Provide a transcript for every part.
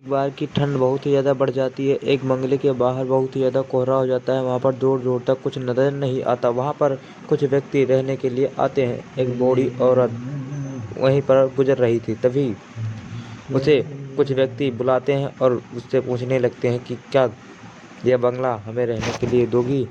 बार की ठंड बहुत ही ज़्यादा बढ़ जाती है। एक बंगले के बाहर बहुत ही ज़्यादा कोहरा हो जाता है। वहाँ पर दूर-दूर तक कुछ नज़र नहीं आता। वहाँ पर कुछ व्यक्ति रहने के लिए आते हैं। एक बूढ़ी औरत वहीं पर गुजर रही थी। तभी उसे कुछ व्यक्ति बुलाते हैं और उससे पूछने लगते हैं कि क्या यह बंगला हमें रहने के लिए दोगी?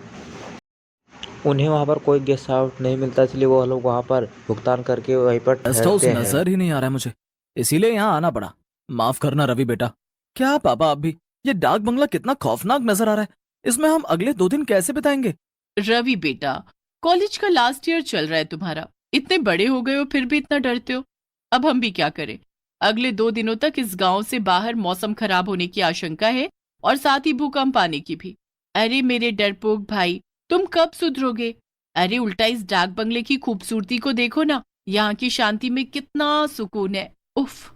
उन्हें वहाँ पर कोई गेस्ट हाउस नहीं मिलता, इसलिए वो लोग वहाँ पर भुगतान करके वहीं पर गेस्ट हाउस ठहरते हैं। नजर ही नहीं आ रहा है मुझे, इसीलिए यहाँ आना पड़ा। माफ करना रवि बेटा। क्या पापा आप भी? ये डाक बंगला कितना खौफनाक नजर आ रहा है। इसमें हम अगले 2 दिन कैसे बिताएंगे? रवि बेटा, कॉलेज का लास्ट ईयर चल रहा है तुम्हारा। इतने बड़े हो गए हो फिर भी इतना डरते हो। अब हम भी क्या करें। अगले 2 दिनों तक इस गांव से बाहर मौसम खराब होने की आशंका है और साथ ही भूकंप आने की भी। अरे मेरे डरपोक भाई, तुम कब सुधरोगे। अरे उल्टा इस डाक बंगले की खूबसूरती को देखो ना। यहाँ की शांति में कितना सुकून है। उफ।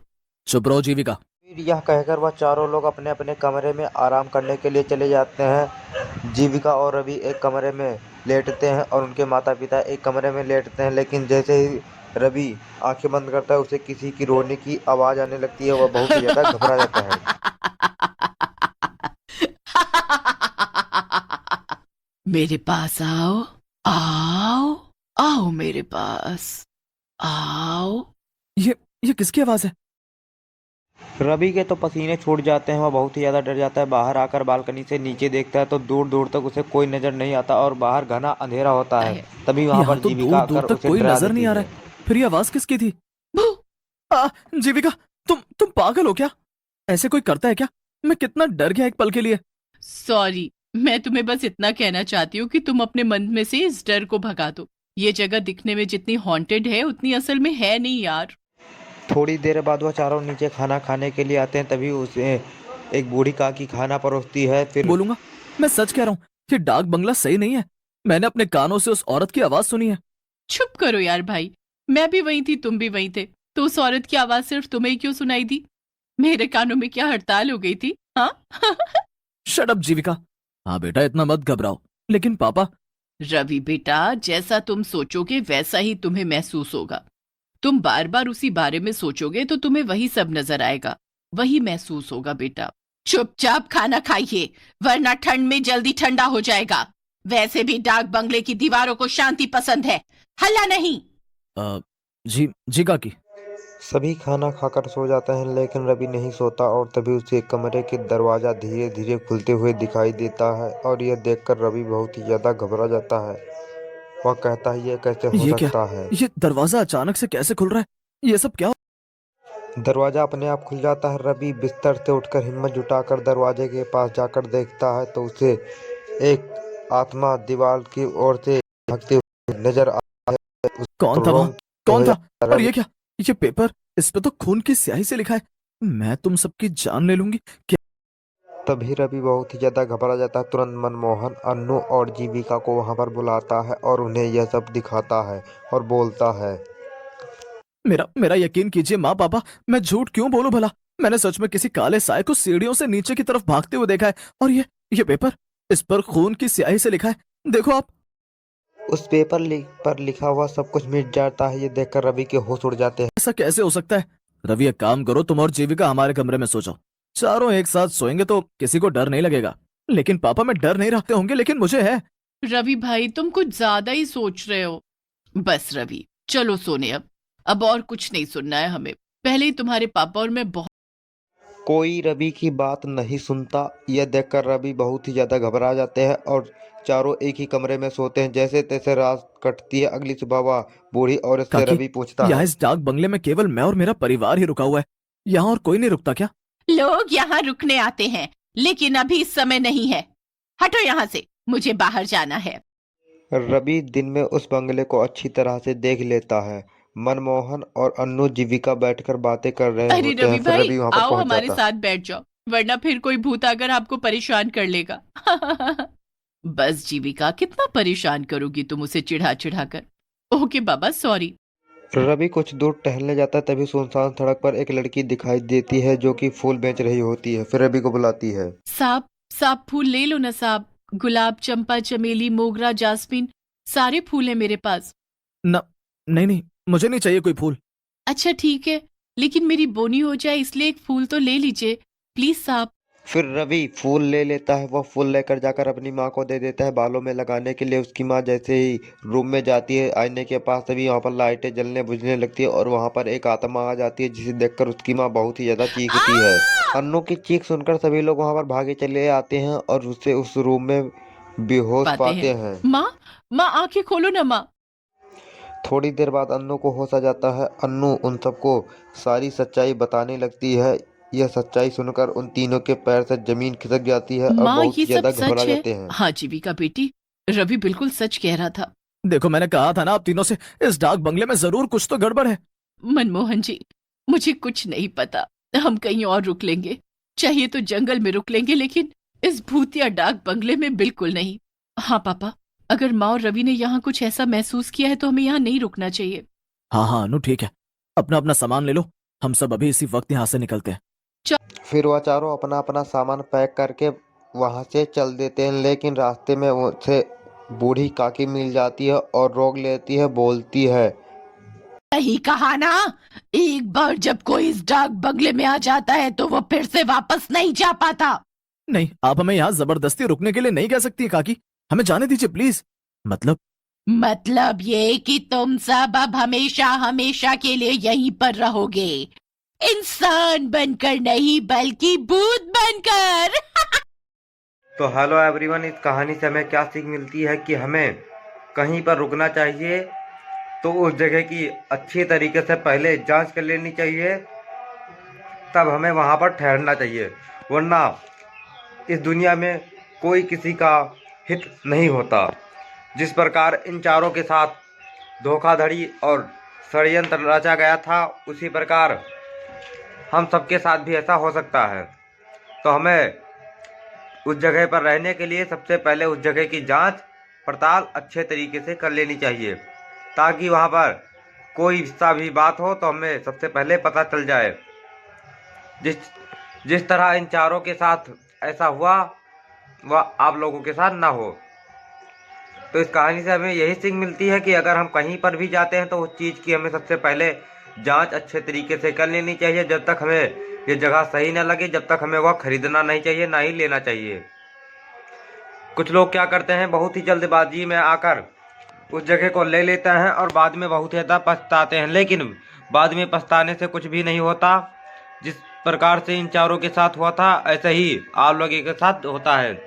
चुप रहो जीविका। फिर यह कहकर वह चारों लोग अपने-अपने कमरे में आराम करने के लिए चले जाते हैं। जीविका और रवि एक कमरे में लेटते हैं और उनके माता-पिता एक कमरे में लेटते हैं, लेकिन जैसे ही रवि आंखें बंद करता है, उसे किसी की रोने की आवाज़ आने लगती है। वह बहुत ही ज़्यादा घबरा जाता है। मेरे पास आओ। आओ। आओ मेरे पास। आओ। ये किसकी आवाज है? रवि के तो पसीने छूट जाते हैं। वह बहुत ही ज़्यादा डर जाता है। बाहर आकर बालकनी से नीचे देखता है तो दूर-दूर तक उसे कोई नज़र नहीं आता और बाहर घना अंधेरा होता है। है। तभी वहाँ यहाँ पर तो जीविका दूर दूर आकर तक उसे कोई डरा नजर नहीं देती आ रहा है। है। फिर ये आवाज किसकी थी? भू। जीविका, तुम पागल हो क्या? ऐसे कोई करता है क्या? मैं कितना डर गया एक पल के लिए। सॉरी, मैं तुम्हें बस इतना कहना चाहती हूँ कि तुम अपने मन में से इस डर को भगा दो। ये जगह दिखने में जितनी हॉन्टेड है उतनी असल में है नहीं यार। थोड़ी देर बाद वह चारों नीचे खाना खाने के लिए आते हैं। तभी उसे एक बूढ़ी काकी खाना परोसती है। फिर बोलूंगा, मैं सच कह रहा हूँ। ये डाक बंगला सही नहीं है। मैंने अपने कानों से उस औरत की आवाज सुनी है। चुप करो यार भाई। मैं भी वही थी, तुम भी वही थे। तो उस औरत की आवाज सिर्फ तुम्हें ही क्यों सुनाई दी। मेरे कानों में क्या हड़ताल हो गई थी, हाँ? शट अप जीविका। हाँ बेटा, इतना मत घबराओ। लेकिन पापा। रवि बेटा, जैसा तुम सोचोगे वैसा ही तुम्हें महसूस होगा। तुम बार बार उसी बारे में सोचोगे तो तुम्हें वही सब नजर आएगा, वही महसूस होगा बेटा। चुपचाप खाना खाइए, वरना ठंड में जल्दी ठंडा हो जाएगा। वैसे भी डाक बंगले की दीवारों को शांति पसंद है, हल्ला नहीं। अ, जी काकी। सभी खाना खाकर सो जाते हैं, लेकिन रवि नहीं सोता और तभी उसे कमरे के दरवाजा धीरे-धीरे खुलते हुए दिखाई देता है और यह देखकर रवि बहुत ही ज़्यादा घबरा जाता है। वह कहता है, यह कैसे हो ये क्या? सकता है? ये दरवाजा अचानक से कैसे खुल रहा है? ये सब क्या? दरवाजा अपने आप खुल जाता है। रवि बिस्तर से उठकर हिम्मत जुटाकर दरवाजे के पास जाकर देखता है तो उसे एक आत्मा दीवार की ओर से भागते हुए नजर आता है। उसका कौन तो था वहां? रोंगटे कौन हो था? जाते हैं। और रवि ये क्या? ये पेपर, इस पे तो खून की स्याही से लिखा है। मैं तुम सबकी जान ले लूंगी क्या? तभी रवि बहुत ही ज्यादा घबरा जाता है। तुरंत मनमोहन अन्नू और जीविका को वहां पर बुलाता है और उन्हें यह सब दिखाता है और बोलता है। मेरा मेरा यकीन कीजिए माँ पापा, मैं झूठ क्यों बोलूं भला। मैंने सच में किसी काले साए को सीढ़ियों से नीचे की तरफ भागते हुए देखा है। और ये पेपर, इस पर खून की स्याही से लिखा है। देखो आप। उस पर लिखा हुआ सब कुछ मिट जाता है। ये देखकर रवि के होश उड़ जाते हैं। ऐसा कैसे हो सकता है? रवि एक काम करो, तुम और जीविका हमारे कमरे में सो जाओ। चारों एक साथ सोएंगे तो किसी को डर नहीं लगेगा। लेकिन पापा, मैं डर नहीं रखते होंगे, लेकिन मुझे है। रवि भाई, तुम कुछ ज्यादा ही सोच रहे हो। बस रवि, चलो सोने अब और कुछ नहीं सुनना है हमें। पहले ही तुम्हारे पापा और मैं बहुत। कोई रवि की बात नहीं सुनता। यह देखकर रवि बहुत ही ज्यादा घबरा जाते हैं और चारों एक ही कमरे में सोते हैं। जैसे तैसे रात कटती है। अगली सुबह वह बूढ़ी औरत से काकी, रवि पूछता यहाँ है। इस डाक बंगले में केवल मैं और मेरा परिवार ही रुका हुआ है। यहाँ और कोई नहीं रुकता क्या? लोग यहाँ रुकने आते हैं, लेकिन अभी इस समय नहीं है। हटो यहाँ से, मुझे बाहर जाना है। रवि दिन में उस बंगले को अच्छी तरह से देख लेता है। मनमोहन और अन्नू जीविका बैठकर बातें कर रहे अरे होते हैं। रवि फिर भाई, रवि वहां पर आओ पहुंच हमारे जाता है। साथ बैठ जाओ, वरना फिर कोई भूत आकर आपको परेशान कर लेगा। बस जीविका, कितना परेशान करोगी तुम उसे चिढ़ा चिढ़ा कर। ओके बाबा, सॉरी। रवि कुछ दूर टहलने जाता है। तभी सुनसान सड़क पर एक लड़की दिखाई देती है जो कि फूल बेच रही होती है। फिर रवि को बुलाती है। साहब, साहब फूल ले लो ना साहब। गुलाब, चंपा, चमेली, मोगरा, जास्मिन, सारे फूल हैं मेरे पास। न, नहीं नहीं, मुझे नहीं चाहिए कोई फूल। अच्छा ठीक है, लेकिन मेरी बोनी हो जाए इसलिए एक फूल तो ले लीजिए। प्लीज साहब। फिर रवि फूल ले लेता है। वह फूल लेकर जाकर अपनी माँ को दे देता है बालों में लगाने के लिए। उसकी माँ जैसे ही रूम में जाती है आईने के पास, तभी वहाँ पर लाइटें जलने बुझने लगती है और वहाँ पर एक आत्मा आ जाती है, जिसे देखकर उसकी माँ बहुत ही ज्यादा चीखती है। अन्नू की चीख सुनकर सभी लोग वहाँ पर भागे चले आते हैं और उसे उस रूम में बेहोश पाते पाते हैं। हैं। माँ, माँ आंखें खोलो ना माँ। थोड़ी देर बाद अन्नू को होश आ जाता है। अन्नू उन सबको सारी सच्चाई बताने लगती है। यह सच्चाई सुनकर उन तीनों के पैर से जमीन खिसक जाती है और माँ, बहुत ये ही सब ज्यादा घबरा सच है? जाते हैं। हाँ जीविका बेटी, रवि बिल्कुल सच कह रहा था। देखो, मैंने कहा था ना आप तीनों से, इस डाक बंगले में जरूर कुछ तो गड़बड़ है। मनमोहन जी, मुझे कुछ नहीं पता। हम कहीं और रुक लेंगे, चाहिए तो जंगल में रुक लेंगे, लेकिन इस भूतिया डाक बंगले में बिल्कुल नहीं। हाँ पापा, अगर माँ और रवि ने यहाँ कुछ ऐसा महसूस किया है तो हमें यहाँ नहीं रुकना चाहिए। हाँ हाँ अनु, ठीक है, अपना अपना सामान ले लो, हम सब अभी इसी वक्त यहाँ से निकलते हैं। फिर वह चारों अपना अपना सामान पैक करके वहां से चल देते हैं, लेकिन रास्ते में उसे बूढ़ी काकी मिल जाती है और रोक लेती है। बोलती है, सही कहा ना, एक बार जब कोई इस डाक बंगले में आ जाता है तो वो फिर से वापस नहीं जा पाता। नहीं, आप हमें यहाँ जबरदस्ती रुकने के लिए नहीं कह सकती काकी, हमें जाने दीजिए प्लीज। मतलब ये कि तुम सब अब हमेशा हमेशा के लिए यहीं पर रहोगे, इंसान बनकर नहीं बल्कि भूत बनकर। तो हेलो एवरीवन, इस कहानी से हमें क्या सीख मिलती है कि हमें कहीं पर रुकना चाहिए तो उस जगह की अच्छी तरीके से पहले जांच कर लेनी चाहिए, तब हमें वहां पर ठहरना चाहिए। वरना इस दुनिया में कोई किसी का हित नहीं होता। जिस प्रकार इन चारों के साथ धोखाधड़ी और षड्यंत्र रचा गया था, उसी प्रकार हम सबके साथ भी ऐसा हो सकता है। तो हमें उस जगह पर रहने के लिए सबसे पहले उस जगह की जांच पड़ताल अच्छे तरीके से कर लेनी चाहिए, ताकि वहां पर कोई सा भी बात हो तो हमें सबसे पहले पता चल जाए। जिस जिस तरह इन चारों के साथ ऐसा हुआ, वह आप लोगों के साथ ना हो। तो इस कहानी से हमें यही सीख मिलती है कि अगर हम कहीं पर भी जाते हैं तो उस चीज़ की हमें सबसे पहले जांच अच्छे तरीके से कर लेनी चाहिए। जब तक हमें ये जगह सही ना लगे, जब तक हमें वह खरीदना नहीं चाहिए, ना ही लेना चाहिए। कुछ लोग क्या करते हैं, बहुत ही जल्दबाजी में आकर उस जगह को ले लेते हैं और बाद में बहुत ज़्यादा पछताते हैं, लेकिन बाद में पछताने से कुछ भी नहीं होता। जिस प्रकार से इन चारों के साथ हुआ था, ऐसे ही आप लोगों के साथ होता है।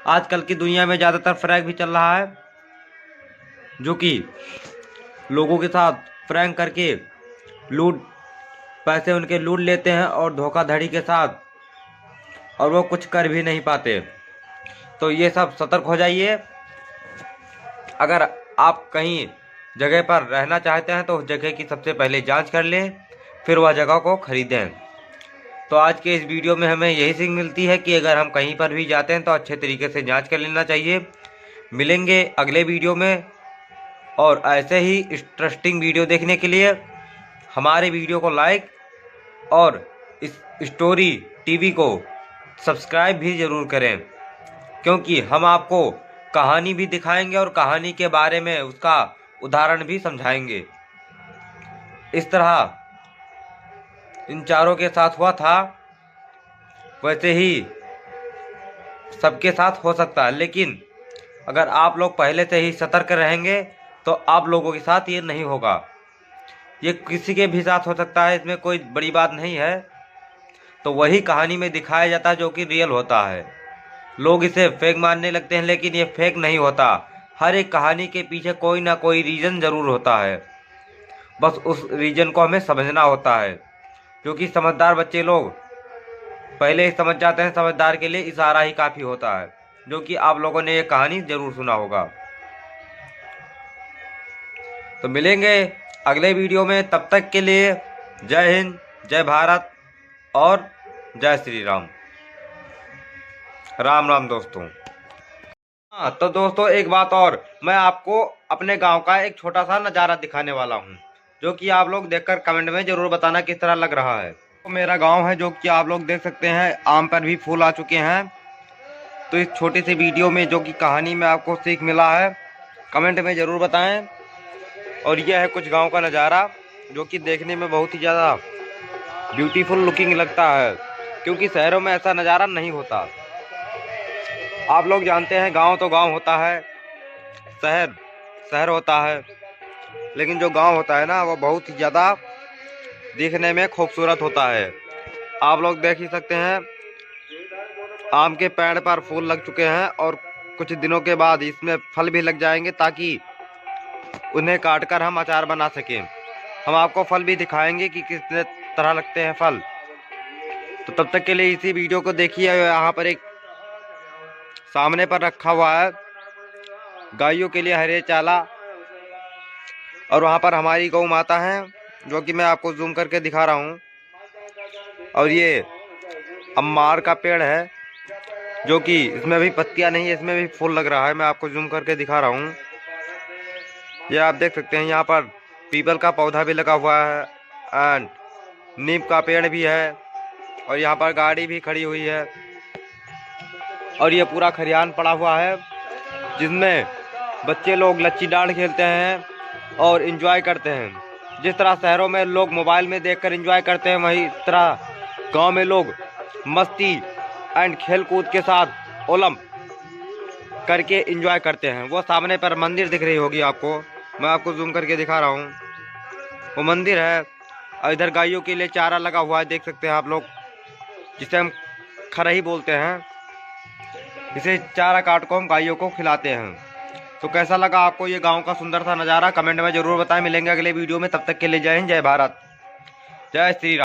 आजकल की दुनिया में ज़्यादातर फ्रैंक भी चल रहा है, जो कि लोगों के साथ फ्रैंक करके पैसे उनके लूट लेते हैं और धोखाधड़ी के साथ, और वो कुछ कर भी नहीं पाते। तो ये सब सतर्क हो जाइए। अगर आप कहीं जगह पर रहना चाहते हैं तो उस जगह की सबसे पहले जांच कर लें, फिर वह जगह को खरीदें। तो आज के इस वीडियो में हमें यही सीख मिलती है कि अगर हम कहीं पर भी जाते हैं तो अच्छे तरीके से जांच कर लेना चाहिए। मिलेंगे अगले वीडियो में, और ऐसे ही इंटरेस्टिंग वीडियो देखने के लिए हमारे वीडियो को लाइक और इस स्टोरी टीवी को सब्सक्राइब भी ज़रूर करें, क्योंकि हम आपको कहानी भी दिखाएंगे और कहानी के बारे में उसका उदाहरण भी समझाएंगे। इस तरह इन चारों के साथ हुआ था, वैसे ही सबके साथ हो सकता है, लेकिन अगर आप लोग पहले से ही सतर्क रहेंगे तो आप लोगों के साथ ये नहीं होगा। ये किसी के भी साथ हो सकता है, इसमें कोई बड़ी बात नहीं है। तो वही कहानी में दिखाया जाता है जो कि रियल होता है। लोग इसे फेक मानने लगते हैं, लेकिन ये फेक नहीं होता। हर एक कहानी के पीछे कोई ना कोई रीज़न ज़रूर होता है, बस उस रीज़न को हमें समझना होता है। क्योंकि समझदार बच्चे लोग पहले ही समझ जाते हैं, समझदार के लिए इशारा ही काफ़ी होता है, जो कि आप लोगों ने ये कहानी ज़रूर सुना होगा। तो मिलेंगे अगले वीडियो में, तब तक के लिए जय हिंद, जय भारत और जय श्री राम। राम राम दोस्तों। हाँ तो दोस्तों, एक बात और, मैं आपको अपने गांव का एक छोटा सा नज़ारा दिखाने वाला हूँ, जो कि आप लोग देखकर कमेंट में ज़रूर बताना किस तरह लग रहा है। तो मेरा गांव है, जो कि आप लोग देख सकते हैं, आम पर भी फूल आ चुके हैं। तो इस छोटी सी वीडियो में जो कि कहानी में आपको सीख मिला है, कमेंट में ज़रूर बताएं। और यह है कुछ गांव का नज़ारा, जो कि देखने में बहुत ही ज़्यादा ब्यूटीफुल लुकिंग लगता है। क्योंकि शहरों में ऐसा नज़ारा नहीं होता। आप लोग जानते हैं गांव तो गांव होता है, शहर शहर होता है, लेकिन जो गांव होता है ना वो बहुत ही ज़्यादा दिखने में खूबसूरत होता है। आप लोग देख ही सकते हैं आम के पेड़ पर फूल लग चुके हैं और कुछ दिनों के बाद इसमें फल भी लग जाएंगे ताकि उन्हें काटकर हम अचार बना सकें। हम आपको फल भी दिखाएंगे कि किस तरह लगते हैं फल। तो तब तक के लिए इसी वीडियो को देखिए। यहाँ पर एक सामने पर रखा हुआ है गायों के लिए हरे चाला, और वहाँ पर हमारी गौ माता है जो कि मैं आपको जूम करके दिखा रहा हूँ। और ये अम्मार का पेड़ है जो कि इसमें भी पत्तियाँ नहीं है, इसमें भी फूल लग रहा है। मैं आपको जूम करके दिखा रहा हूँ। ये आप देख सकते हैं यहाँ पर पीपल का पौधा भी लगा हुआ है एंड नीम का पेड़ भी है, और यहाँ पर गाड़ी भी खड़ी हुई है। और ये पूरा खरियान पड़ा हुआ है जिसमें बच्चे लोग लच्ची डांड खेलते हैं और एंजॉय करते हैं। जिस तरह शहरों में लोग मोबाइल में देखकर एंजॉय करते हैं, वही तरह गांव में लोग मस्ती एंड खेल कूद के साथ ओलम करके एंजॉय करते हैं। वो सामने पर मंदिर दिख रही होगी आपको, मैं आपको जूम करके दिखा रहा हूँ, वो मंदिर है। और इधर गायों के लिए चारा लगा हुआ है, देख सकते हैं आप लोग, जिसे हम खरही बोलते हैं। इसे चारा काट को हम गायों को खिलाते हैं। तो कैसा लगा आपको ये गांव का सुंदर सा नज़ारा, कमेंट में ज़रूर बताएं। मिलेंगे अगले वीडियो में, तब तक के लिए जय हिंद, जय भारत, जय श्री राम।